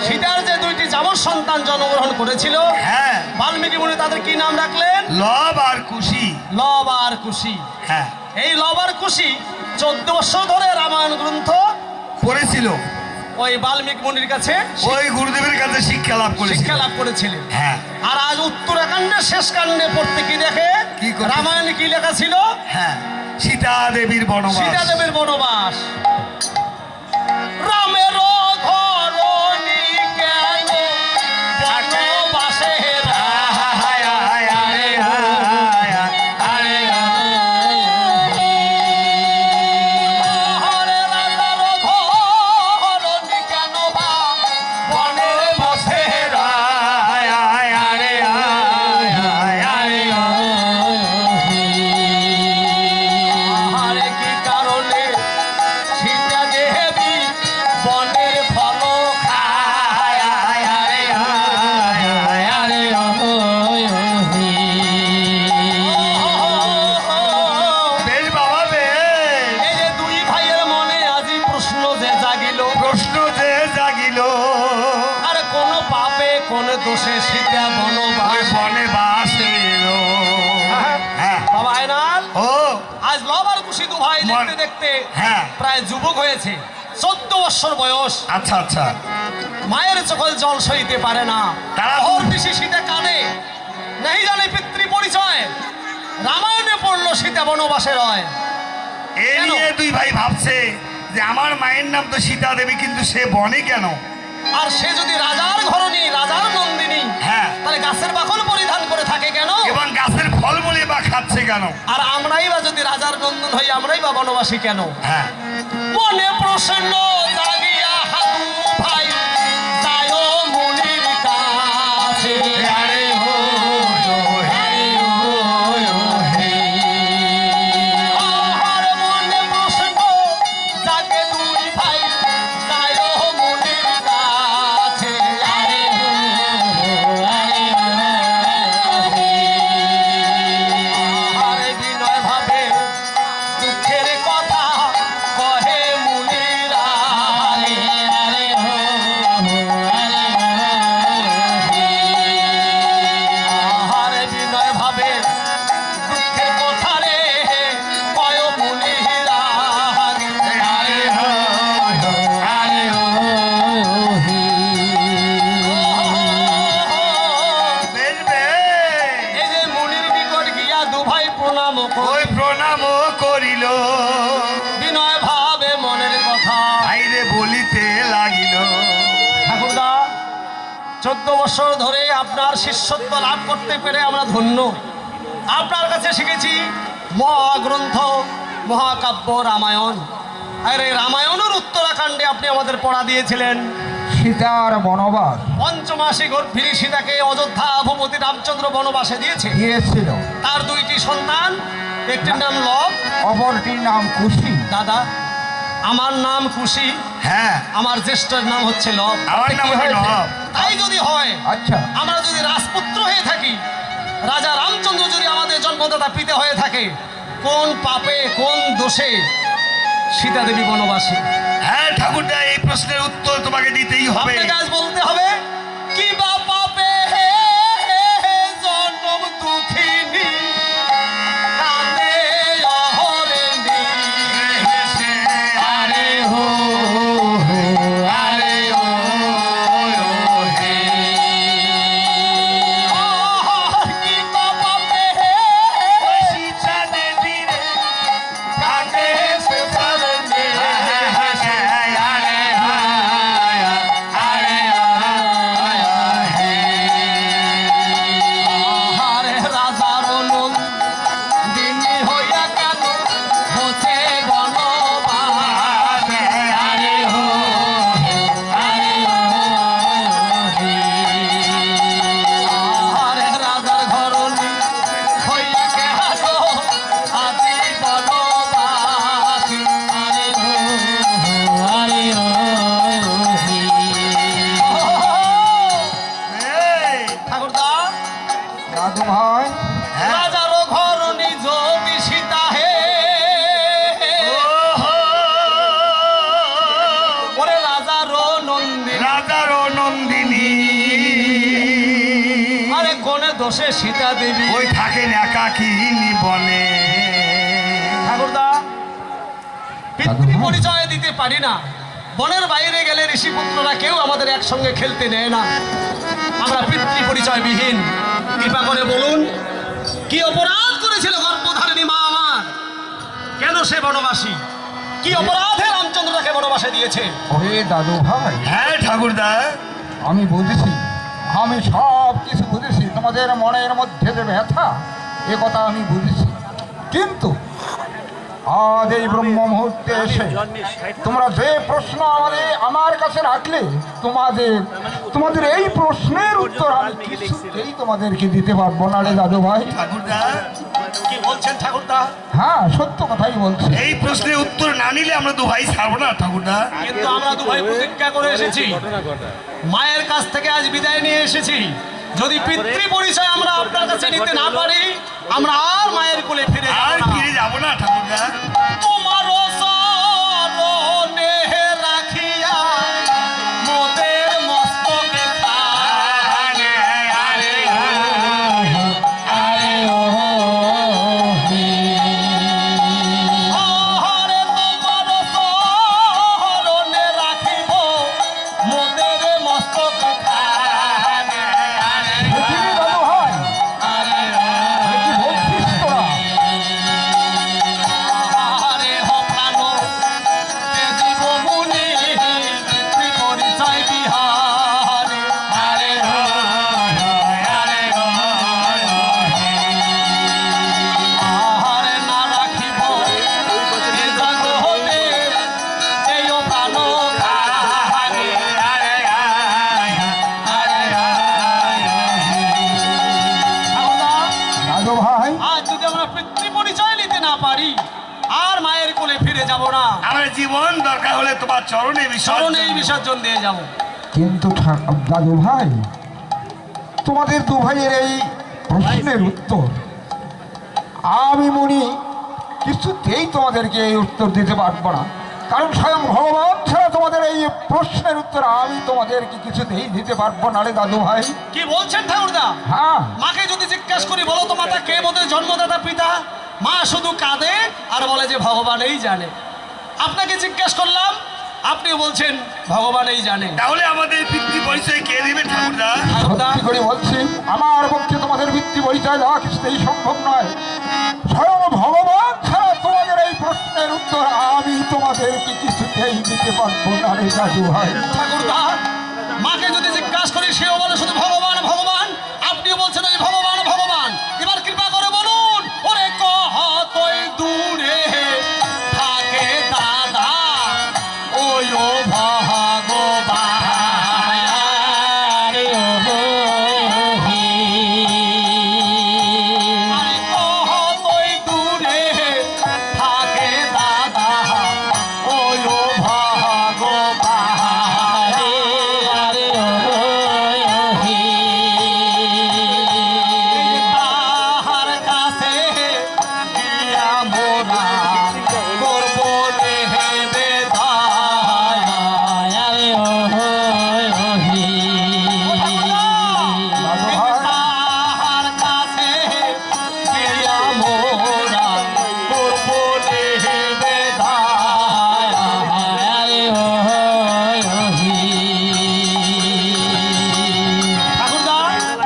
সীতার যে দুইটি যাবৎ সন্তান জন্মগ্রহণ করেছিল, বাল্মীকি মুনি তাদের কি নাম রাখলেন? লব আর কুশি। লব আর কুশি। এই লব আর কুশি 14 বছর ধরে রামায়ণ গ্রন্থ পড়েছিল। ওই বাল্মীকি মুনির কাছে, ওই গুরুদেবের কাছে শিক্ষা লাভ করেছিলেন। আর আজ উত্তরাখণ্ডের শেষ কাণ্ডে পড়তে কি দেখে, রামায়ণে কি লেখা ছিল? সীতা দেবীর বনবাস। সীতা দেবীর বনবাস। রামের ধরণী কেন বনবাসে দোষে সীতা বনবাস এলো। বাবা আয়নাল, আজ লব আর কুশি দু ভাই দেখতে দেখতে প্রায় যুবক হয়েছে। 14 বছর বয়স। আচ্ছা আচ্ছা। মায়ের চোখের জল সইতে পারে না। ওর বেশি সীতা কাঁদে, নেই জানে পিতৃ পরিচয়। রামায়ণে পড়লো সীতা বনবাসে রয়। এই নিয়ে দুই ভাই ভাবছে যে আমার মায়ের নাম তো সীতা দেবী, কিন্তু সে বনে কেন? আর সে যদি রাজার ঘরণী, রাজার নন্দিনী, তাহলে গাছের বাকল পরিধান করে থাকে কেন? এবং গাছের ফল মূলে বা খাচ্ছে কেন? আর আমরাই বা যদি রাজার নন্দন হই, আমরাই বা বনবাসী কেন? মনে প্রসন্ন জাগিয়া হাদু ভাই যায় মুনির কাছে। প্রণাম করিল, বিনয় ভাবে মনের কথা আইরে বলিতে লাগিল। ঠাকুরদা, 14 বছর ধরে আপনার শিষ্যত্ব লাভ করতে পেরে আমরা ধন্য। আপনার কাছে শিখেছি মহাগ্রন্থ, মহাকাব্য রামায়ণ। আর এই রামায়ণের উত্তরাখণ্ডে আপনি আমাদের পড়া দিয়েছিলেন সীতার বনবাস। পঞ্চমাসী গর্ভিণী সীতাকে অযোধ্যা ভূপতি রামচন্দ্র বনবাসে দিয়েছিল। তার দুইটি সন্তান, একটির নাম লব, অপরটির নাম কুশি। দাদা, আমার নাম কুশি, আমার জ্যেষ্ঠের নাম হচ্ছে লব। তাই যদি হয়, আচ্ছা, আমরা যদি রাজপুত্র হয়ে থাকি, রাজা রামচন্দ্র যদি আমাদের জন্মদাতা পিতা হয়ে থাকে, কোন পাপে কোন দোষে সীতা দেবী বনবাসী? ঠাকুরদা, এই প্রশ্নের উত্তর তোমাকে দিতেই হবে। বলতে হবে কি বা পাপে জন্ম দুঃখিনী কাঁদে অহরণী। আরে হো আরে ও হে, কি বা পাপে সীতা দেবী কাঁদে সে সীতা দেবী। ওই থাকেন একাকিনী বনে। ঠাকুরদা, পিতৃ পরিচয় দিতে পারি না। বনের বাইরে গেলে ঋষিপুত্ররা কেউ আমাদের একসঙ্গে খেলতে দেয় না। আমরা পিতৃ পরিচয় বিহীন। কৃপা করে বলুন, কি অপরাধ করেছিল গর্ভধারিণী মা আমার? কেন সে বনবাসী? কি অপরাধে রামচন্দ্র তাকে বনবাসে দিয়েছে? ওরে দাদু ভাই, হ্যাঁ ঠাকুরদা, আমি বুঝেছি, আমি সব কিছু বুঝেছি। তোমাদের মনের মধ্যে যে ব্যথা, এ কথা আমি বুঝেছি। কিন্তু আজ এই ব্রহ্ম মুহূর্তে এসে তোমরা যে প্রশ্ন আমার কাছে রাখলে, তোমাদের এই প্রশ্নের উত্তর আমি কিছুতেই তোমাদেরকে দিতে পারবো না রে দাদু ভাই। ঠাকুরদা, কি বলছেন ঠাকুরদা? হ্যাঁ, সত্য কথাই বলছি। এই প্রশ্নের উত্তর না নিলে আমরা দু ভাই ছাড়বো না ঠাকুরদা। কিন্তু আমরা দু ভাই প্রতিজ্ঞা করে এসেছি, মায়ের কাছ থেকে আজ বিদায় নিয়ে এসেছি। যদি পিতৃ পরিচয় আমরা আপনার কাছে নিতে না পারি, আমরা আর মায়ের কোলে ফিরে যাব আর না। ফিরে যাবো না ঠাকুরদা। তোমার চরণে রাখিয়া মোদের মস্তকে হরে তোমার চরণে রাখিব মোদের মস্তকে পৃথিবী দাদু ভাই, এ কি বলছিস তোরা? আরে হ প্রাণ জীব মুনি পিতৃ পরিচয় বিহারে। আরে আহারে না রাখিব এ জগতে এই প্রাণ খারে। দাদু ভাই, আজ যদি আমরা পিতৃ পরিচয় নিতে না পারি, আর মায়ের কোলে ফিরে যাব না। আমার জীবন দরকার হলে তোমার চরণে চরণেই বিসর্জন। বিসর্জন দিয়ে যাব। কিন্তু দাদু ভাই, তোমাদের দু ভাইয়ের এই প্রশ্নের উত্তর আমি মনি কিছুতেই তোমাদেরকে এই উত্তর দিতে পারবো না। কারণ স্বয়ং ভগবান ছাড়া তোমাদের এই প্রশ্নের উত্তর আমি তোমাদেরকে কিছুতেই দিতে পারবো না রে দাদু ভাই। কি বলছেন ঠাকুরদা? হ্যাঁ, মাকে যদি জিজ্ঞাসা করি, বলো তো মাতা কে মোদের জন্মদাতা পিতা, মা শুধু কাঁদে আর বলে যে ভগবানই জানে। আপনাকে জিজ্ঞাসা করলাম, আপনিও বলছেন ভগবানই জানে। তাহলে আমাদের পিতৃ পরিচয় কে দিবে ঠাকুরদা? ঠাকুরদা, সত্যি করে বলছি, আমার পক্ষে তোমাদের বৃত্তি পরিচয় দেওয়া কিছুতেই সম্ভব নয়। স্বয়ং ভগবান ছাড়া তোমাদের এই প্রশ্নের উত্তর আমি তোমাদেরকে কিছুতেই দিতে পারবো না রে দাদু ভাই। ঠাকুরদা, মাকে যদি জিজ্ঞাসা করি, সেও বলে শুধু ভগবান ভগবান, আপনিও বলছেন ওই ভগবান ভগবান। এবার কৃপা করে বলুন, ওরে কতই দূরে থাকে দাদা ওই ও ভগবান। আরে কতই দূরে থাকে দাদা ওই ও ভগবান। তাহার কাছে গিয়া মোরা করব তাহার কাছে গিয়া মোরা করব ঠাকুরদা,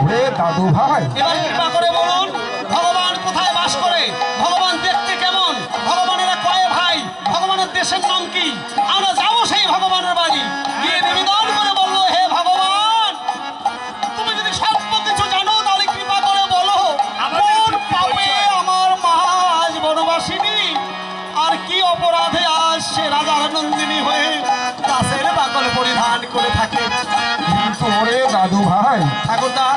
ওরে দাদু ভাই, এবার কৃপা করে বলুন, ভগবান কোথায় বাস করে? ভগবান দেখতে কেমন? ভগবানেরা কয় ভাই? ভগবানের দেশের নাম কি? আমরা যাবো সেই ভগবানের বাড়ি, গিয়ে নিবেদন করে বলবো, হে ভগবান, তুমি যদি সর্ব কিছু জানো তাহলে কৃপা করে বলো, কোন পাপে আমার মা আজ বনবাসিনী, আর কি অপরাধে আজ সে রাজার নন্দিনী হয়ে গাছের বাকল পরিধান করে থাকে। কিন্তু ওরে দাদু ভাই, ঠাকুরদা,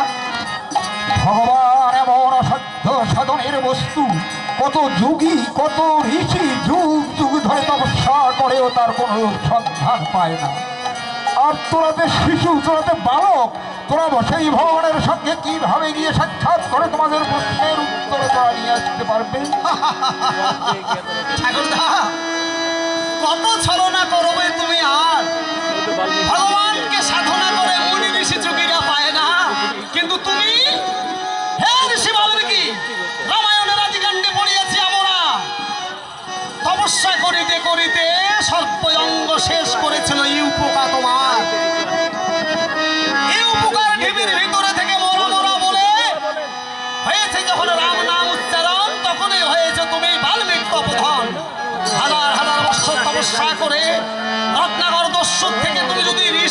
ভগবান এমন অসাধ্য সাধনের বস্তু, কত যোগী কত ঋষি যুগ যুগ ধরে তপস্যা করেও তার কোনো সন্ধান পায় না। আর তোরাতে শিশু, তোরাতে বালক, তোরা সেই ভগবানের সঙ্গে কিভাবে গিয়ে সাক্ষাৎ করে তোমাদের প্রশ্নের উত্তর তোরা নিয়ে আসতে পারবে? ঠাকুরদা, কত ছলনা করবে তুমি আর? ভগবানকে সাধনা করে মুনি ঋষি যোগীরা পায় না, কিন্তু তুমি হে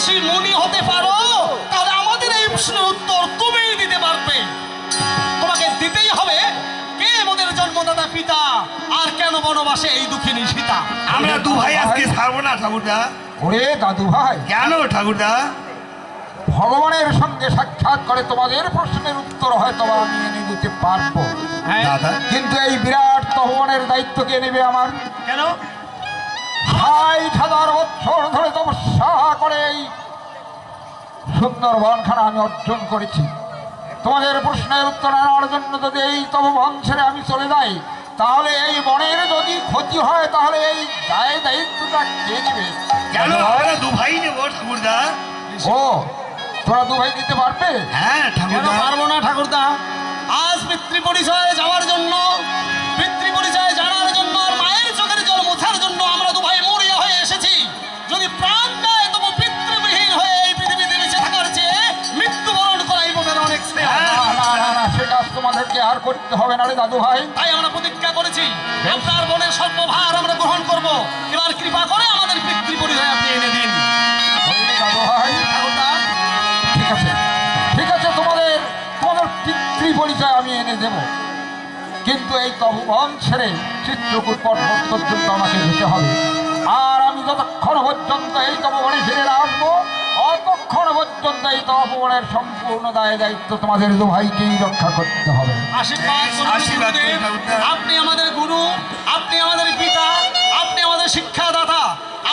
ঋষি মুনি হতে পারো, তাহলে আমাদের এই প্রশ্নের উত্তর তুমিই দিতে পারবে। তোমাকে দিতেই হবে, কে মোদের জন্মদাতা পিতা, আর কেন বনবাসে এই দুঃখিনী সীতা? আমরা দু ভাই আজকে ছাড়বো না ঠাকুরদা। ওরে দাদু ভাই, কেন ঠাকুরদা? ভগবানের সঙ্গে সাক্ষাৎ করে তোমাদের প্রশ্নের উত্তর হয়তো বা আমি এনে দিতে পারবো, হ্যাঁ, দাদা কিন্তু এই বিরাট তপবনের দায়িত্ব কে নেবে আমার? কেন? 60,000 বছর ধরে তপস্যা করে এই সুন্দর বনখানা আমি অর্জন করেছি। তোমাদের প্রশ্নের উত্তর আনার জন্য যদি এই তপবন ছেড়ে আমি চলে যাই, তাহলে এই বনের যদি ক্ষতি হয়, তাহলে এই দায়িত্বটা কে নেবে? কেন আমরা দু ভাই নেবো ঠাকুরদা? ও, তোরা দু ভাই দিতে পারবে? হ্যাঁ কেন ঠাকুরদা। পারবো না ঠাকুরদা? আজ পিতৃ পরিচয়ে যাওয়ার জন্য, পিতৃ পরিচয়ে জানার জন্য, আর মায়ের চোখের জল মোছার জন্য আমরা দু ভাই মরিয়া হয়ে এসেছি। যদি প্রাণ দেয় তবু পিতৃবিহীন হয়ে এই পৃথিবীতে বেঁচে থাকার চেয়ে মৃত্যুবরণ করাই বোধের অনেক শ্রেয়। না, সে কাজ তোমাদেরকে আর করতে হবে না রে দাদু ভাই। তাই আমরা প্রতিজ্ঞা করেছি, আপনার বোনের সর্বভার আমরা গ্রহণ করব। এবার কৃপা করে আমাদের পিতৃ পরিচয় আপনি এনে দিন। ওরে দাদু ভাই, ঠাকুরদা, ঠিক আছে, ঠিক আছে, তোমাদের পিতৃ পরিচয় আমি এনে দেব, কিন্তু এই তপবন ছেড়ে চিত্রকূট পর্বত পর্যন্ত আমাকে যেতে হবে। আর আমি যতক্ষণ পর্যন্ত এই তপবনে ফিরে না আসবো, অতক্ষণ পর্যন্ত এই তপবনের সম্পূর্ণ দায়িত্ব তোমাদের দু ভাইকেই রক্ষা করতে হবে। আশীর্বাদ করুন আশীর্বাদ করুন গুরুদেব। ঠাকুরদা। আপনি আমাদের গুরু, আপনি আমাদের পিতা, আপনি আমাদের শিক্ষাদাতা।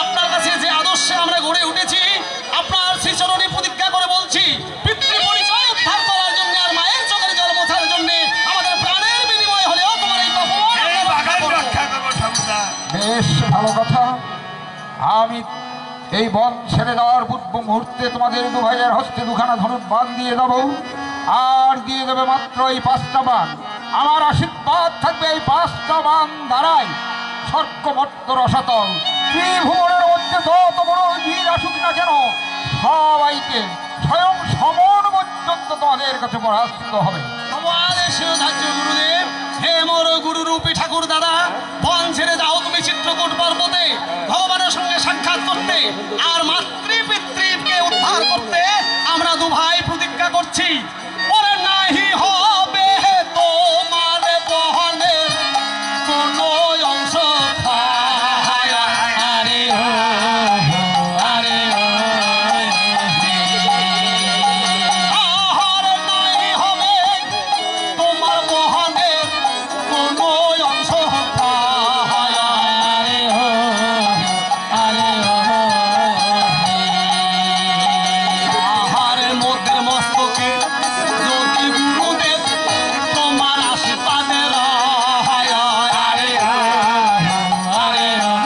আপনার কাছে যে আদর্শে আমরা গড়ে উঠেছি, আপনার শ্রীচরণে প্রতিজ্ঞা করে বলছি, পিতৃ পরিচয় উদ্ধার করার জন্য আর মায়ের চোখের জল মোছার জন্য আমাদের প্রাণের বিনিময় হলেও তোমার এই তপবন এই আমরা বাগান রক্ষা করব। রক্ষা করবো ঠাকুরদা। বেশ ভালো কথা। আমি এই বন ছেড়ে দেওয়ার পূর্ব মুহূর্তে তোমাদের দু ভাইয়ের হস্তে দুখানা ধনুক বান দিয়ে দেবো, আর দিয়ে দেবে মাত্র এই 5টা বান। আমার আশীর্বাদ থাকবে এই 5টা বান দ্বারাই স্বর্গমর্ত রসাতল ত্রিভুবনের মধ্যে যত বড় বীর আসুক না কেন, সবাইকে স্বয়ং সমন পর্যন্ত তোমাদের কাছে পরাস্ত হবে। তোমার শিরোধার্য গুরুদেব, হে মোর গুরুরূপী ঠাকুর দাদা, বন ছেড়ে যাও তুমি চিত্রকূট পর্বতে ভগবানের সঙ্গে সাক্ষাৎ করতে, আর মাতৃ পিতৃকে উদ্ধার করতে আমরা দু ভাই প্রতিজ্ঞা করছি। ওরে নাহি হবে তোমার বহনের কোনো অংশ ক্ষয়। আরে ও, আরে ও, আহার নাই হবে তোমার বহনের কোনো অংশ ক্ষয়। আরে ও, আরে ও, আহারের মধ্যে মস্তকে যদি গুরুদেব তোমার আশীর্বাদের হয়। আরে ও, আরে ও,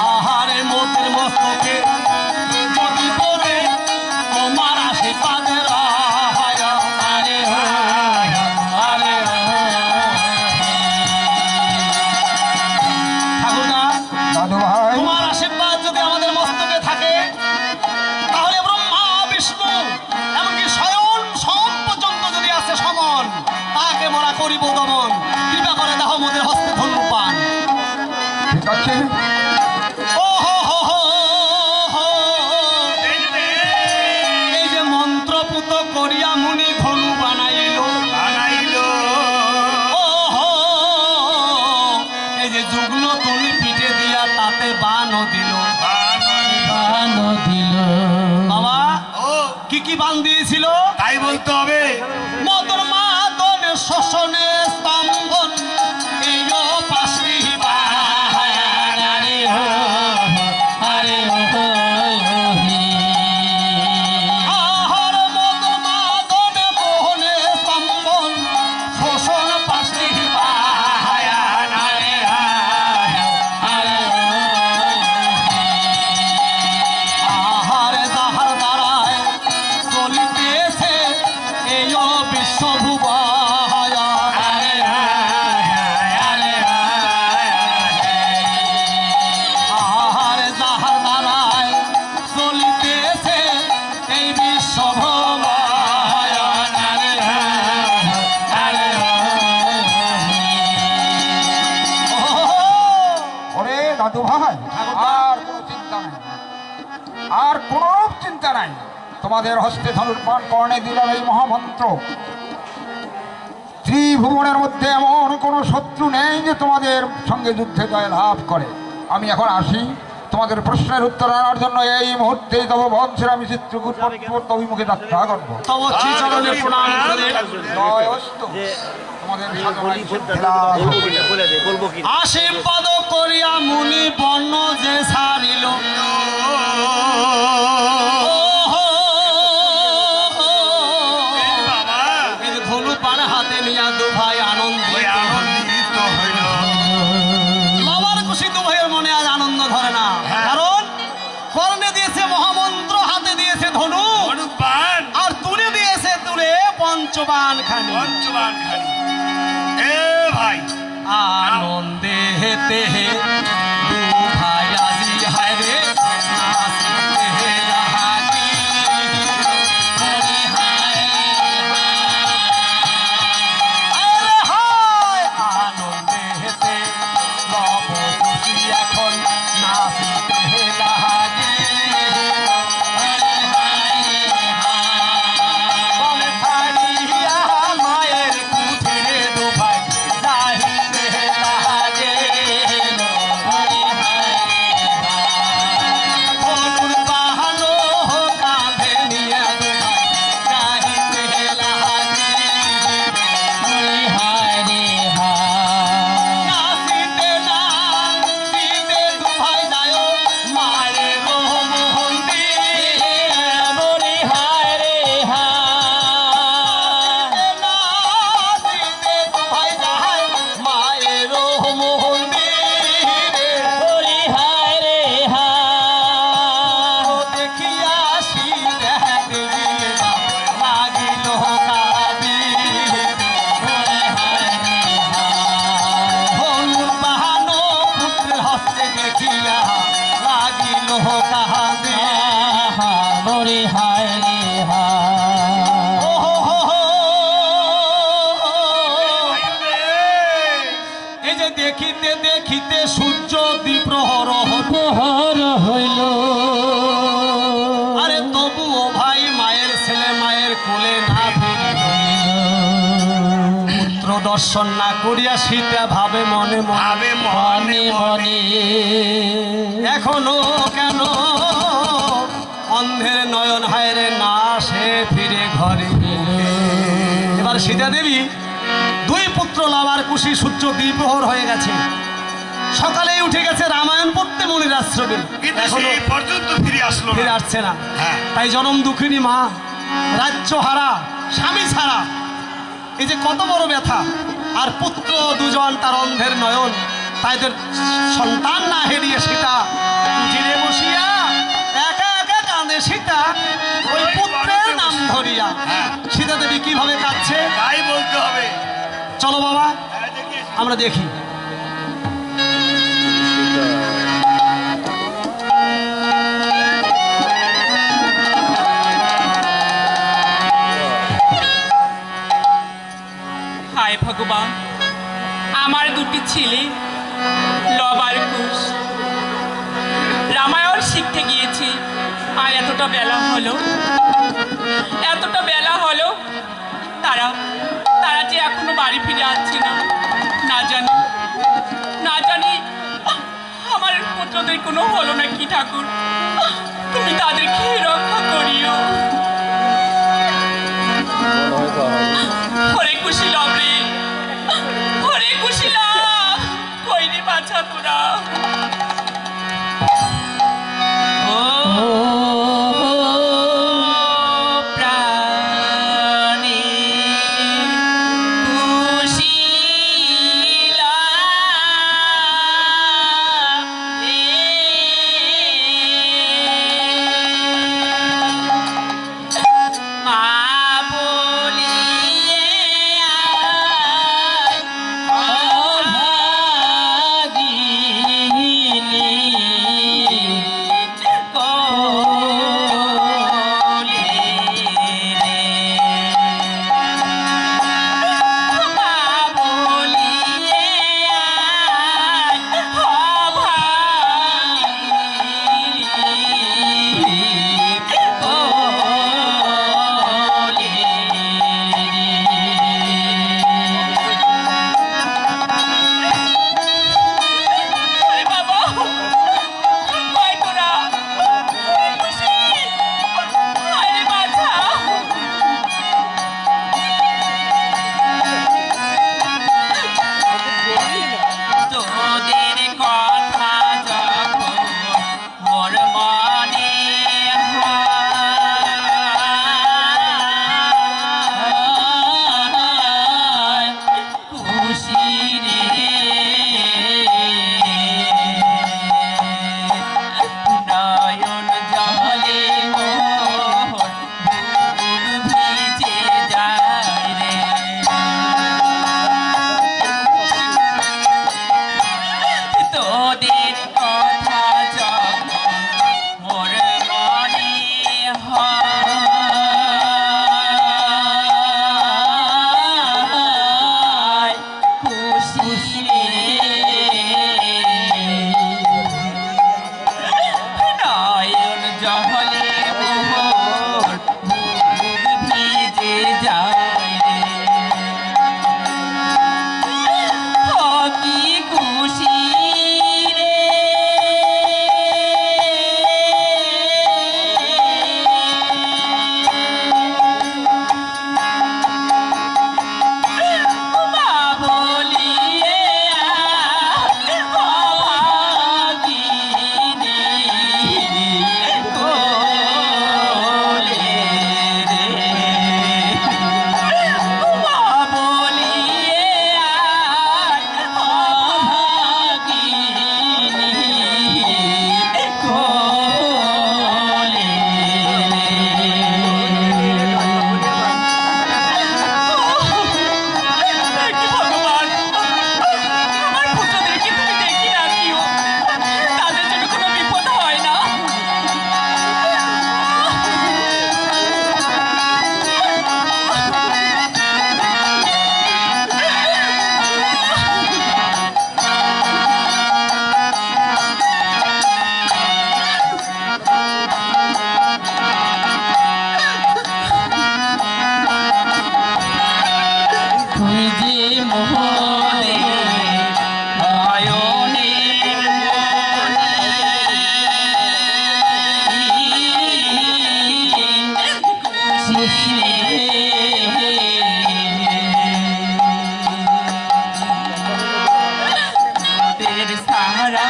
আহারের মধ্যে মস্তকে যদি পড়ে তোমার আশীর্বাদের হয়। আরে ও, আরে ও। ঠাকুরদা, দাদু ভাই, তোমার আশীর্বাদ যদি আমাদের মস্তকে থাকে, তাহলে ব্রহ্মা বিষ্ণু এমনকি স্বয়ং সোম পর্যন্ত যদি আছে সমন, তাকে মোরা করিব দমন। কৃপা করে দাও মোদের হস্তে ধনুপান। ঠিক আছে, ও হো হো হো হো। এই যে এই যে মন্ত্রপুত করিয়া মুনি ধনু বানাইল, বানাইলো। ও হো। এই যে যুগ্ন তুলি পিঠে দিয়া তাতে বানও দিল, বানও দিল। বাবা, ও কি কি বান দিয়েছিল? তাই বলতে হবে। মদর মাদন শোষণে স্তম্ভন এই পাশি আহার মদর মাদন মোহনে স্তম্ভন শোষণ পাশি আহার যাহার দ্বারায় চলিতেছে এই বিশ্বভুবা। আহার যাহার দ্বারায় চলিতেছে এই বিশ্বভুবা। ওরে দাদু ভাই, আর কোনো চিন্তা চিন্তা নাই, আর কোনো চিন্তা নাই। তোমাদের হস্তে ধনুর্বাণ কর্ণে দিলাম এই মহামন্ত্র। ত্রিভুবনের মধ্যে এমন কোনো শত্রু নেই যে তোমাদের সঙ্গে যুদ্ধে জয় লাভ করে। আমি এখন আসি, তোমাদের প্রশ্নের উত্তর আনার জন্য এই মুহূর্তেই তব বংশের আমি চিত্রকূট অভিমুখে যাত্রা করবো। তব শ্রীচরণে প্রণাম করে জয় অস্তু। তোমাদের সাধনায় সিদ্ধি লাভ হোক। আশীর্বাদ করিয়া মুনি বর্ণ যে ছাড়িল, ধনু পান হাতে নিয়া দু ভাই ওই আনন্দিত আনন্দিত হইল। বাবার খুশি দু ভাইয়ের মনে আজ আনন্দ ধরে না, হ্যাঁ। কারণ কর্ণে দিয়েছে মহামন্ত্র, হাতে দিয়েছে ধনু, অনুপান আর তুলে দিয়েছে তুলে পঞ্চবান খানি। পঞ্চবান খালি। এ ভাই আনন্দে হেতে হে দু ভাই আজি হায় রে নাচিতে হে রাহাতি। আরে হায় আনন্দে হেতে নব খুশি এখন নাচিতে হে রাহাতি। বনে ছাড়িয়া মায়ের কুঠিরে দু ভাই যাইতে লাগে। ধনুর বাহানো কাঁধে নিয়ে দু ভাই যাইতে লাগে। নাচিতে নাচিতে দু ভাই যায় মায়ের মন্দিরে। নাচিতে দু ভাই যায় মায়ের মন্দিরে। ও দেখিয়া শিরে দেখিয়া লাগিল কাঁদিতে। ধনুর বাহানো পুত্রের হস্তে দেখিয়া লাগিল কাঁদিতে। এই যে দেখিতে দেখিতে সূর্য দ্বিপ্রহর হইল। আরে তবুও ভাই মায়ের ছেলে মায়ের কোলে না ফিরিল। পুত্র দর্শন না করিয়া সীতা ভাবে মনে মনে ভাবে মনে মনে এখনো কেন অন্ধের নয়ন হায় রে না সে ফিরে ঘরে। এবার সীতা দেবী দুই পুত্র লাভার খুশি, সূর্য দ্বিপ্রহর হয়ে গেছে, সকালেই উঠে গেছে রামায়ণ পড়তে মুনির আশ্রমে, কিন্তু এখনো সেই পর্যন্ত ফিরে আসলো ফিরে না। আসছে না। হ্যাঁ। তাই জনম দুঃখিনী মা, রাজ্য হারা, স্বামী ছাড়া, এই যে কত বড় ব্যথা। আর পুত্র দুজন তার অন্ধের নয়ন, তাইদের সন্তান না হেরিয়ে সীতা কুঠিরে বসিয়া একা একা কাঁদে সীতা ওই পুত্রের নাম ধরিয়া। হ্যাঁ। সীতা দেবী কিভাবে কাঁদছে তাই বলতে হবে। চলো বাবা হ্যাঁ, দেখি। আমরা দেখি। হায় ভগবান, আমার দুটি ছেলে লবার কুশ রামায়ণ শিখতে গিয়েছে, আর এতটা বেলা হলো তারা যে এখনো বাড়ি ফিরে আসছে না। না জানি আমার পুত্রদের কোনো হলো না কি ঠাকুর, তুমি তাদেরকে রক্ষা করিও। হরে কুশীলব রে, হরে কুশীলব, কইনি বাছা তোরা। ও প্রাণী কুশীলা মা বলিয়ে অভাগী তোদের কথা যখন মোর মনে হয় খুশি রে নয়ন জহলে মোর বুক ভিজে যায় রে ও কি খুশি রে মা বলিয়ে অভাগিনী কোলে রে মা বলিয়ে অভাগিনী কোলে কি ভগবান আমার পুত্রদেরকে তুমি দেখি রাখিও তাদের জন্য কোনো বিপদ হয় না তুই যে মোহরে নয়নের মণি খুশি তোদের সারা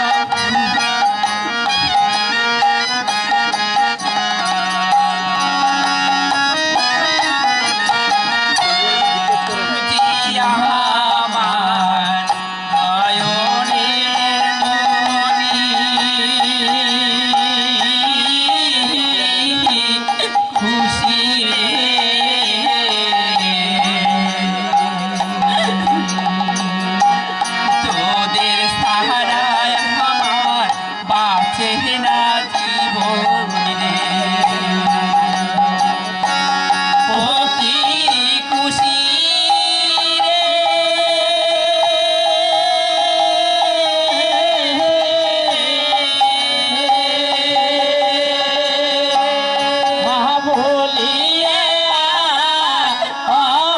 তুই আমার নয়নের মণি খুশি রে তোদের সাহারায় আমার বাঁচে না জীবন রে ও কি খুশি রে মা বলিয়ে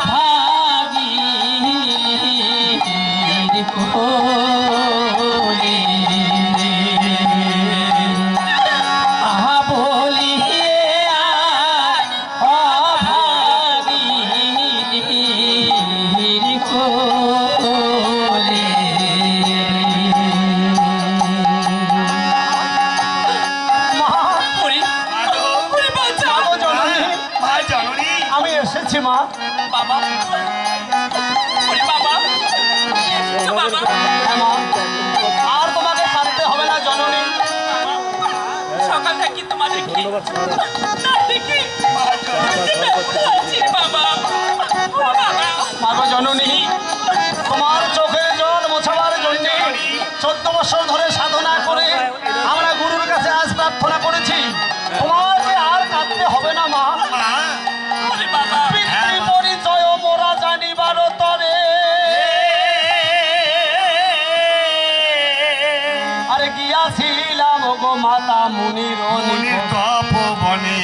অভাগীর কোলে আহা বলিয়ে অভাগীর কোলে ওরে ওরে বাঁচাও মা জননী আমি এসেছি মা। বাবা ওরে বাবা এসেছো বাবা হ্যাঁ মা, আর তোমাকে কাঁদতে হবে না জননী। সকাল থেকে তোমাদেরকে না দেখে আছি বাবা ওরে বাবা মাগো জননী, তোমার চোখের জল মোছাবার জন্য 14 বছর ধরে সাধনা করে আমরা গুরুর কাছে আজ প্রার্থনা করেছি। তোমাকে আর কাঁদতে হবে না মা। মা ওরে বাবা পিতৃ পরিচয় মোরা জানিবার তরে আরে গিয়াছিলাম গো মাতা মুনির মুনির তপবনে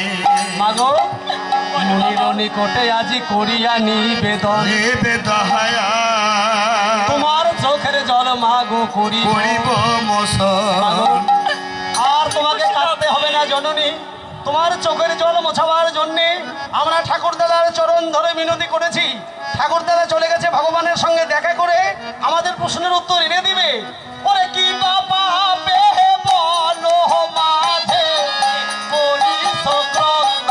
মাগো মুনির নিকটে আজি করিয়া নিবেদন দেবে দহায়া তোমার চোখের জল মাগো করি করিব মাগো, মোসন আর তোমাকে কাঁদতে হবে না জননী। তোমার চোখের জল মোছাবার জন্যে আমরা ঠাকুর দাদার চরণ ধরে মিনতি করেছি। ঠাকুর দাদা চলে গেছে ভগবানের সঙ্গে দেখা করে আমাদের প্রশ্নের উত্তর এনে দিবে। ওরে কি বাবা বলো মাঝে করিস ক্রন্দন।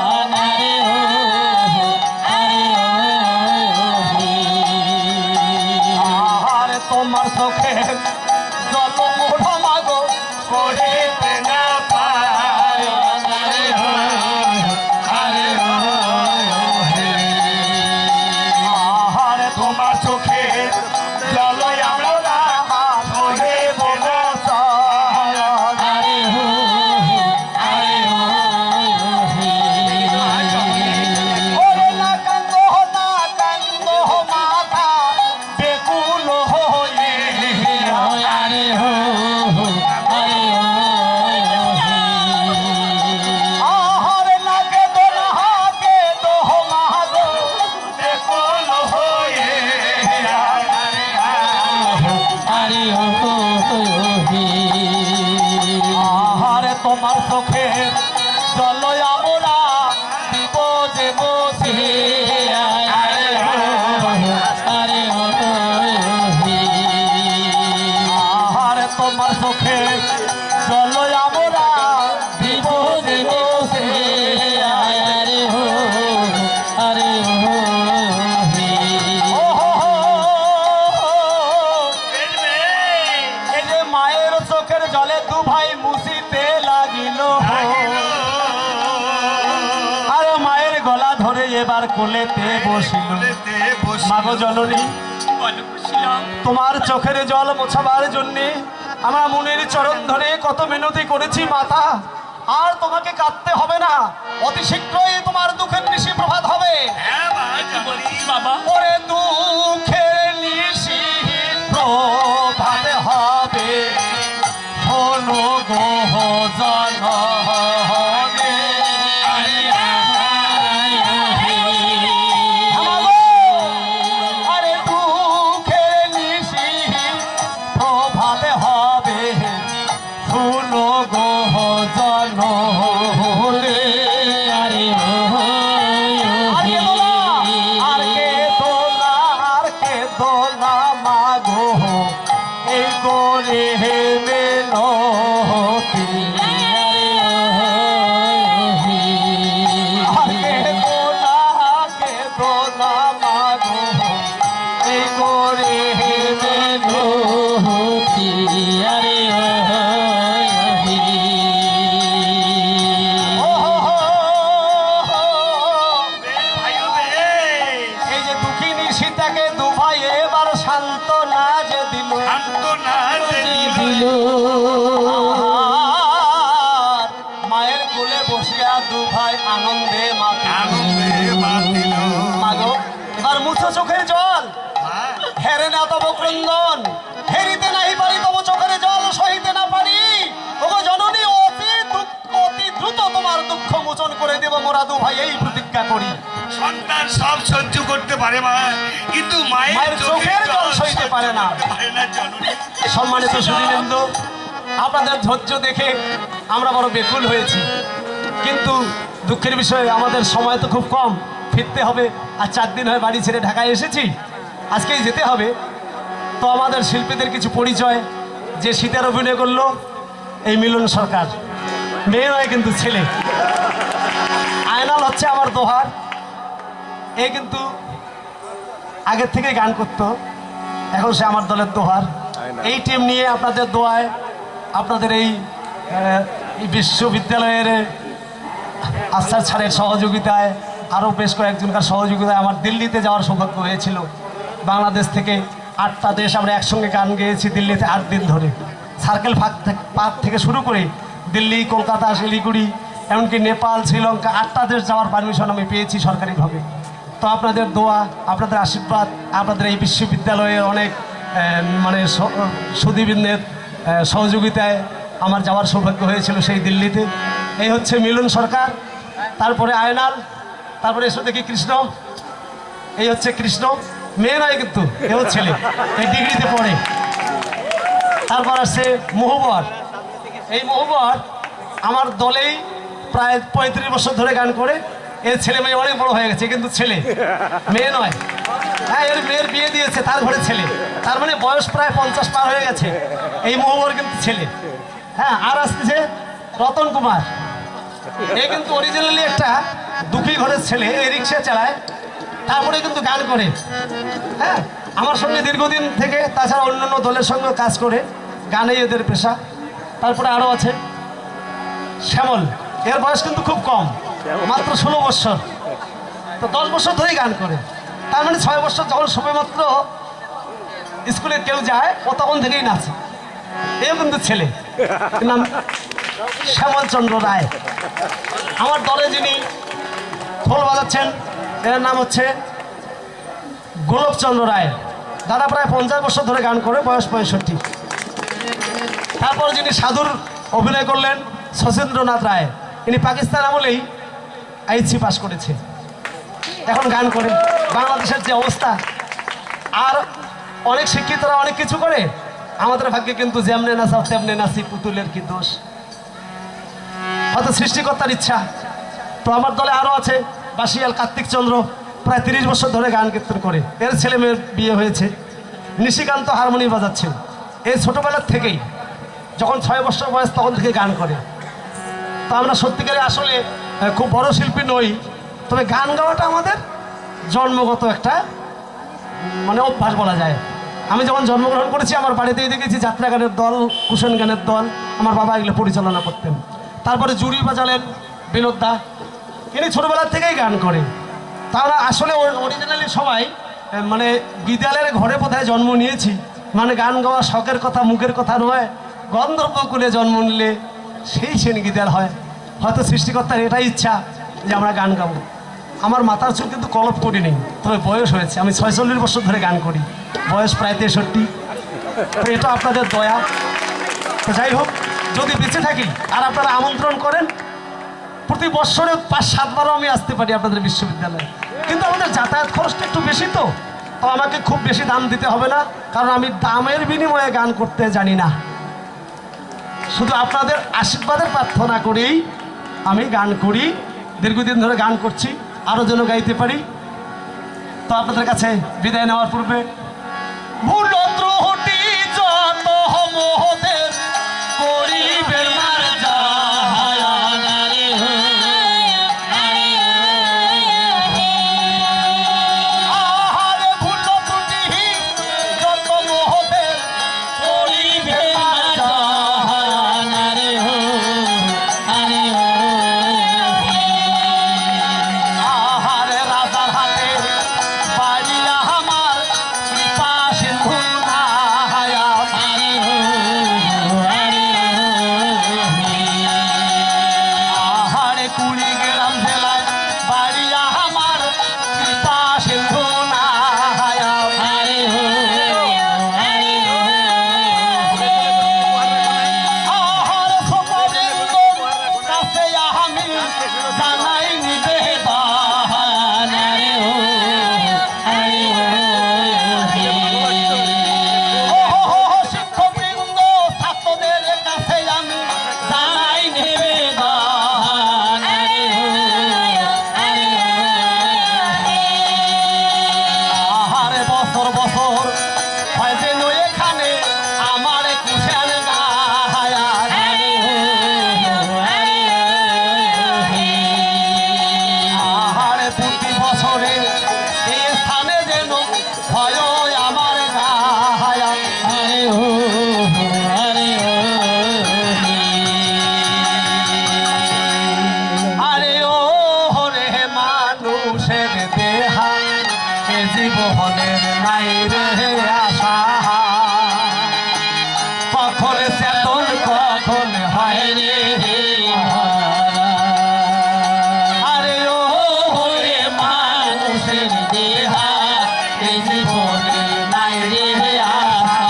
জননী আর তোমার চোখে জল মোড়া মাগো করিবে না তোমার চোখে জল আমরা দিব যে বসে আর তোমার চোখে জল আমরা দিব যে বসে এই যে মায়ের চোখের জলে দু ভাই মুছিতে লাগিল আর মায়ের গলা ধরে এবার কোলেতে বসিল। মাগো জননী, বলো কুশিলাম। তোমার চোখের জল মোছাবার জন্য আমরা মনের চরণ ধরে কত মিনতি করেছি মাতা। আর তোমাকে কাঁদতে হবে না, অতি শীঘ্রই তোমার দুঃখের নিশি প্রভাত হবে। হ্যাঁ মা, কি বলছিস বাবা? ওরে দুঃখের নিশি প্রভাত হবে, শোনো গো জননী। আরে দুঃখের নিশি প্রভাত হবে, শোনো গো জননী। আর কে দোলা মাগো এই গোরে মেলতি। আর কে দোলা মাগো এই গোরে মেলতি। এই যে দুঃখিনী সীতাকে দু ভাই এবার শান্ত না যে দিল। আর মায়ের কোলে বসিয়া দু ভাই আনন্দে মাতিল। মাগো, এবার মুছো চোখের জল, হেরে না তব ক্রন্দন, হেরিতে নাই পারি তব চোখের জল সহিতে না পারি। ওগো জননী, অতি দ্রুত তোমার দুঃখ মোচন করে দেব মোরা দু ভাই, এই প্রতিজ্ঞা করি। সন্তান সব সহ্য করতে পারে মা, কিন্তু মায়ের চোখের জল সইতে পারে না জননী। সম্মানিত সুধীবৃন্দ, আপনাদের ধৈর্য দেখে আমরা বড় বেকুল হয়েছি, কিন্তু দুঃখের বিষয় আমাদের সময় তো খুব কম, ফিরতে হবে। আর 4 দিন হয়ে বাড়ি ছেড়ে ঢাকায় এসেছি, আজকেই যেতে হবে। তো আমাদের শিল্পীদের কিছু পরিচয়, যে শীতের অভিনয় করলো এই মিলন সরকার, মেয়ে নয় কিন্তু ছেলে। আয়নাল হচ্ছে আমার দোহার, এ কিন্তু আগের থেকে গান করতো, এখন সে আমার দলের দোহার। এই টিম নিয়ে আপনাদের দোয়ায়, আপনাদের এই বিশ্ববিদ্যালয়ের আস্থার ছাড়ের সহযোগিতায়, আরও বেশ কয়েকজনকার সহযোগিতায় আমার দিল্লিতে যাওয়ার সৌভাগ্য হয়েছিল। বাংলাদেশ থেকে 8টা দেশ আমরা একসঙ্গে গান গেয়েছি দিল্লিতে 8 দিন ধরে। সার্কেল পার্ক থেকে শুরু করে দিল্লি, কলকাতা, শিলিগুড়ি, এমনকি নেপাল, শ্রীলঙ্কা 8টা দেশ যাওয়ার পারমিশন আমি পেয়েছি সরকারিভাবে। তো আপনাদের দোয়া, আপনাদের আশীর্বাদ, আপনাদের এই বিশ্ববিদ্যালয়ের অনেক সুধীবৃন্দের সহযোগিতায় আমার যাওয়ার সৌভাগ্য হয়েছিল সেই দিল্লিতে। এই হচ্ছে মিলন সরকার, তারপরে আয়নাল, তারপরে এসো দেখি কৃষ্ণ। এই হচ্ছে কৃষ্ণ, মেয়ে নয় কিন্তু, এও ছেলে, এই ডিগ্রিতে পড়ে। তারপর আসছে মহুবর। এই মহুবর আমার দলেই প্রায় 35 বছর ধরে গান করে। এর ছেলে মেয়ে অনেক বড় হয়ে গেছে, কিন্তু ছেলে, মেয়ে নয়। হ্যাঁ, এর মেয়ের বিয়ে দিয়েছে, তার ঘরে ছেলে, তার মানে বয়স প্রায় 50 পার হয়ে গেছে। এই মহুবর কিন্তু ছেলে। হ্যাঁ, আর আসতেছে রতন কুমার, এ কিন্তু অরিজিনালি একটা দুঃখী ঘরের ছেলে, এই রিক্সা চালায়, তারপরে কিন্তু গান করে। হ্যাঁ, আমার সঙ্গে দীর্ঘদিন থেকে, তাছাড়া অন্যান্য দলের সঙ্গে কাজ করে, গানেই এদের পেশা। তারপরে আরও আছে শ্যামল, এর বয়স কিন্তু খুব কম, মাত্র 16 বছর। তো 10 বছর ধরেই গান করে, তার মানে 6 বছর যখন সবেমাত্র স্কুলে কেউ যায়, ও তখন থেকেই নাচে। এও কিন্তু ছেলে, নাম শ্যামল চন্দ্র রায়। আমার দলে যিনি খোল বাজাচ্ছেন, এর নাম হচ্ছে গোলকচন্দ্র রায়। দাদা প্রায় 50 বছর ধরে গান করে, বয়স 65। তারপর যিনি সাধুর অভিনয় করলেন, শচীন্দ্রনাথ রায়, ইনি পাকিস্তান আমলেই আইসি পাস করেছে, এখন গান করে। বাংলাদেশের যে অবস্থা, আর অনেক শিক্ষিতরা অনেক কিছু করে, আমাদের ভাগ্যে কিন্তু যেমনে নাচাও তেমনে নাচি, পুতুলের কি দোষ। হয়তো সৃষ্টিকর্তার ইচ্ছা। তো আমার দলে আরও আছে বাসিয়াল কার্তিক চন্দ্র, প্রায় 30 বছর ধরে গান কীর্তন করে, এর ছেলে মেয়ের বিয়ে হয়েছে। নিশিকান্ত হারমোনি বাজাচ্ছে, এই ছোটোবেলার থেকেই, যখন 6 বছর বয়স তখন থেকে গান করে। তো আমরা সত্যিকারে আসলে খুব বড় শিল্পী নই, তবে গান গাওয়াটা আমাদের জন্মগত একটা মানে অভ্যাস বলা যায়। আমি যখন জন্মগ্রহণ করেছি আমার বাড়িতেই দেখেছি যাত্রা গানের দল, কুশন গানের দল, আমার বাবা এগুলো পরিচালনা করতেন। তারপরে জুড়ি বাজালেন বিনোদ দা, ইনি ছোটোবেলার থেকেই গান করে। তারা আসলে অরিজিনালি সবাই মানে বিদ্যালয়ের ঘরে কোথায় জন্ম নিয়েছি, মানে গান গাওয়া শখের কথা, মুখের কথা নয়, গন্ধর্ব কুলে জন্ম নিলে সেই শ্রেণী গীতাল হয়। হয়তো সৃষ্টিকর্তার এটাই ইচ্ছা যে আমরা গান গাবো। আমার মাথার চুল কিন্তু কলপ করি নেই, তবে বয়স হয়েছে, আমি 46 বছর ধরে গান করি, বয়স প্রায় 63। তো এটা আপনাদের দয়া। তো যাই হোক, যদি বেঁচে থাকি আর আপনারা আমন্ত্রণ করেন, প্রতি বছরে 5-7 বারও আমি আসতে পারি আপনাদের বিশ্ববিদ্যালয়ে। কিন্তু আমাদের যাতায়াত খরচটা একটু বেশি, তো আমাকে খুব বেশি দাম দিতে হবে না, কারণ আমি দামের বিনিময়ে গান করতে জানি না। শুধু আপনাদের আশীর্বাদের প্রার্থনা করেই আমি গান করি, দীর্ঘদিন ধরে গান করছি, আরও যেন গাইতে পারি। তো আপনাদের কাছে বিদায় নেওয়ার পূর্বে ভুল ত্রুটি যত মোদের করিবে জীবনের নাই রে আশা, কখন চেতন কখন হয় রে আরে ও রে মানুষের দেহা, এই জীবনের নাই রে আশা,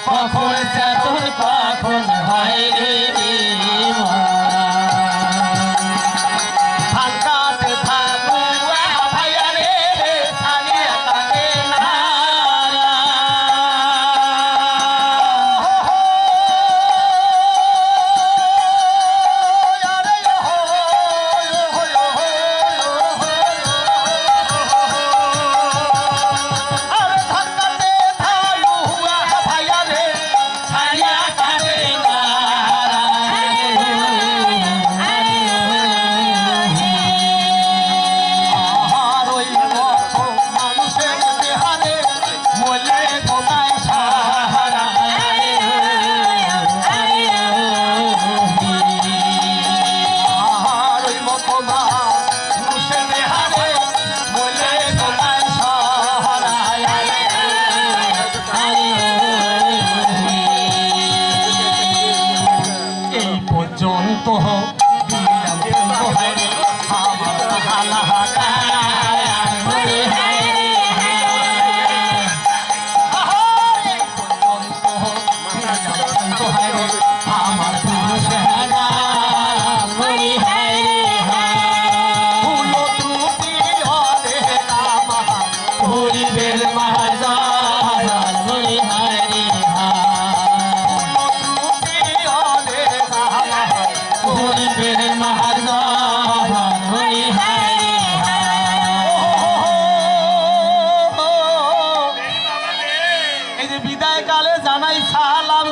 কখন চেতন কখন হয় রে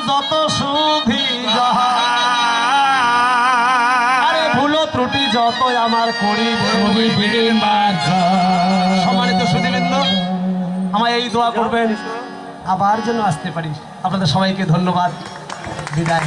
যত সুধি যাহা আরে ভুল ত্রুটি যত আমার করিবে সম্মানিত সুধীবৃন্দ, আমায় এই দোয়া করবেন আবার যেন আসতে পারি। আপনাদের সবাইকে ধন্যবাদ, বিদায়।